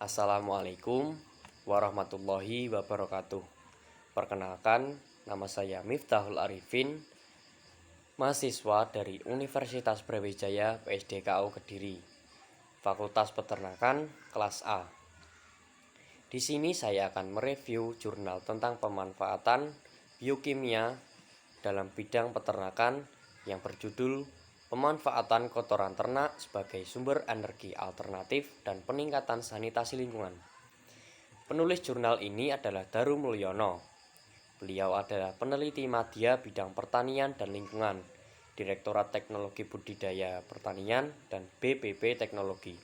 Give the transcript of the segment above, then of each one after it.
Assalamualaikum warahmatullahi wabarakatuh. Perkenalkan, nama saya Miftahul Arifin, mahasiswa dari Universitas Brawijaya PSDKU Kediri, Fakultas Peternakan kelas A. Di sini saya akan mereview jurnal tentang pemanfaatan biokimia dalam bidang peternakan yang berjudul Pemanfaatan kotoran ternak sebagai sumber energi alternatif dan peningkatan sanitasi lingkungan. Penulis jurnal ini adalah Daru Mulyono. Beliau adalah peneliti madya bidang pertanian dan lingkungan, Direktorat Teknologi Budidaya Pertanian dan BPP Teknologi.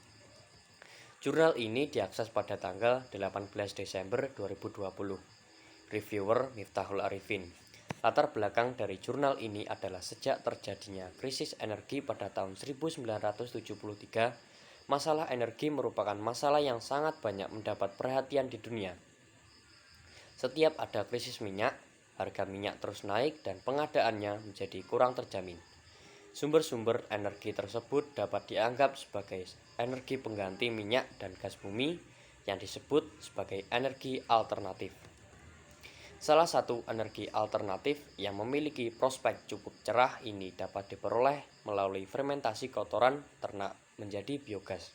Jurnal ini diakses pada tanggal 18 Desember 2020. Reviewer Miftahul Arifin. Latar belakang dari jurnal ini adalah sejak terjadinya krisis energi pada tahun 1973, masalah energi merupakan masalah yang sangat banyak mendapat perhatian di dunia. Setiap ada krisis minyak, harga minyak terus naik dan pengadaannya menjadi kurang terjamin. Sumber-sumber energi tersebut dapat dianggap sebagai energi pengganti minyak dan gas bumi yang disebut sebagai energi alternatif. Salah satu energi alternatif yang memiliki prospek cukup cerah ini dapat diperoleh melalui fermentasi kotoran ternak menjadi biogas.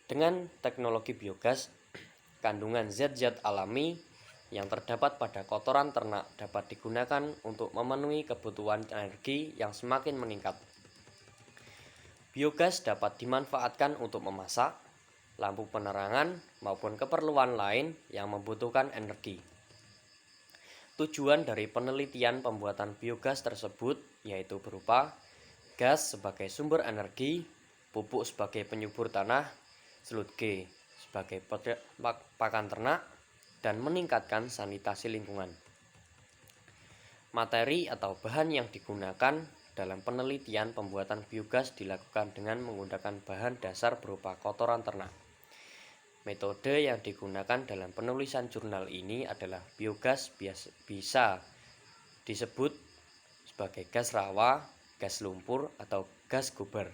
Dengan teknologi biogas, kandungan zat-zat alami yang terdapat pada kotoran ternak dapat digunakan untuk memenuhi kebutuhan energi yang semakin meningkat. Biogas dapat dimanfaatkan untuk memasak, lampu penerangan, maupun keperluan lain yang membutuhkan energi. Tujuan dari penelitian pembuatan biogas tersebut yaitu berupa gas sebagai sumber energi, pupuk sebagai penyubur tanah, selut G sebagai pakan ternak, dan meningkatkan sanitasi lingkungan. Materi atau bahan yang digunakan dalam penelitian pembuatan biogas dilakukan dengan menggunakan bahan dasar berupa kotoran ternak. Metode yang digunakan dalam penulisan jurnal ini adalah biogas bisa disebut sebagai gas rawa, gas lumpur, atau gas gobar.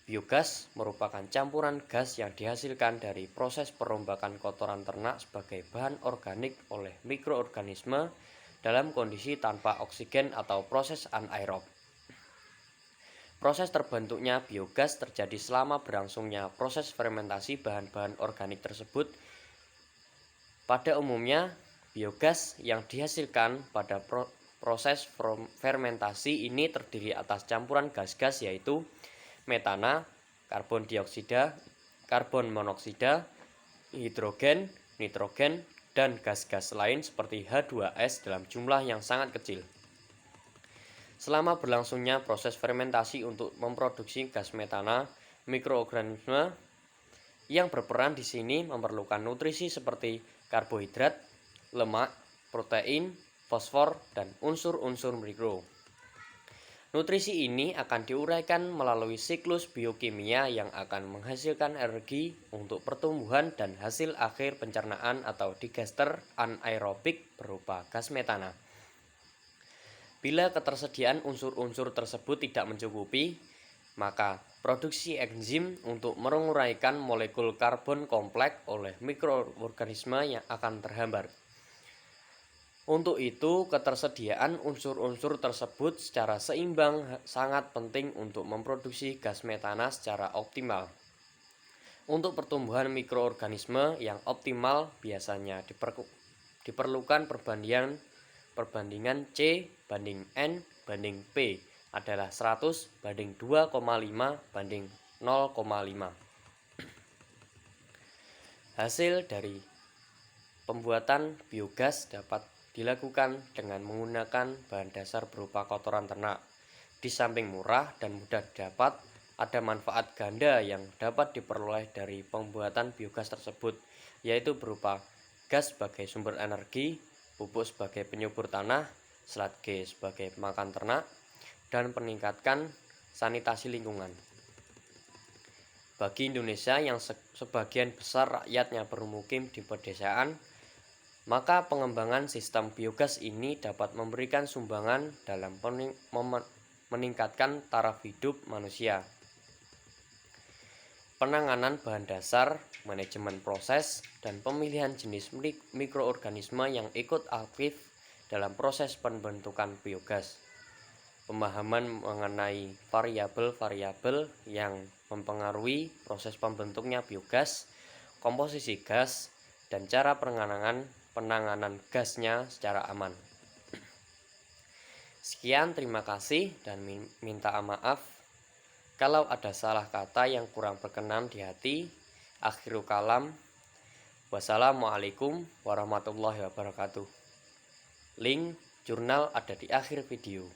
Biogas merupakan campuran gas yang dihasilkan dari proses perombakan kotoran ternak sebagai bahan organik oleh mikroorganisme dalam kondisi tanpa oksigen atau proses anaerob. Proses terbentuknya biogas terjadi selama berlangsungnya proses fermentasi bahan-bahan organik tersebut. Pada umumnya, biogas yang dihasilkan pada proses fermentasi ini terdiri atas campuran gas-gas yaitu metana, karbon dioksida, karbon monoksida, hidrogen, nitrogen, dan gas-gas lain seperti H2S dalam jumlah yang sangat kecil. Selama berlangsungnya proses fermentasi untuk memproduksi gas metana, mikroorganisme yang berperan di sini memerlukan nutrisi seperti karbohidrat, lemak, protein, fosfor, dan unsur-unsur mikro. Nutrisi ini akan diuraikan melalui siklus biokimia yang akan menghasilkan energi untuk pertumbuhan dan hasil akhir pencernaan atau digester anaerobik berupa gas metana. Bila ketersediaan unsur-unsur tersebut tidak mencukupi, maka produksi enzim untuk menguraikan molekul karbon kompleks oleh mikroorganisme yang akan terhambat. Untuk itu, ketersediaan unsur-unsur tersebut secara seimbang sangat penting untuk memproduksi gas metana secara optimal. Untuk pertumbuhan mikroorganisme yang optimal biasanya diperlukan perbandingan C banding N banding P adalah 100 banding 2,5 banding 0,5. Hasil dari pembuatan biogas dapat dilakukan dengan menggunakan bahan dasar berupa kotoran ternak. Di samping murah dan mudah didapat, ada manfaat ganda yang dapat diperoleh dari pembuatan biogas tersebut, yaitu berupa gas sebagai sumber energi, pupuk sebagai penyubur tanah, selat G sebagai makan ternak, dan meningkatkan sanitasi lingkungan. Bagi Indonesia yang sebagian besar rakyatnya bermukim di pedesaan, maka pengembangan sistem biogas ini dapat memberikan sumbangan dalam meningkatkan taraf hidup manusia. penanganan bahan dasar, manajemen proses, dan pemilihan jenis mikroorganisme yang ikut aktif dalam proses pembentukan biogas. Pemahaman mengenai variabel-variabel yang mempengaruhi proses pembentuknya biogas, komposisi gas, dan cara penanganan gasnya secara aman. Sekian, terima kasih, dan minta maaf kalau ada salah kata yang kurang berkenan di hati. Akhirul kalam. Wassalamualaikum warahmatullahi wabarakatuh. Link jurnal ada di akhir video.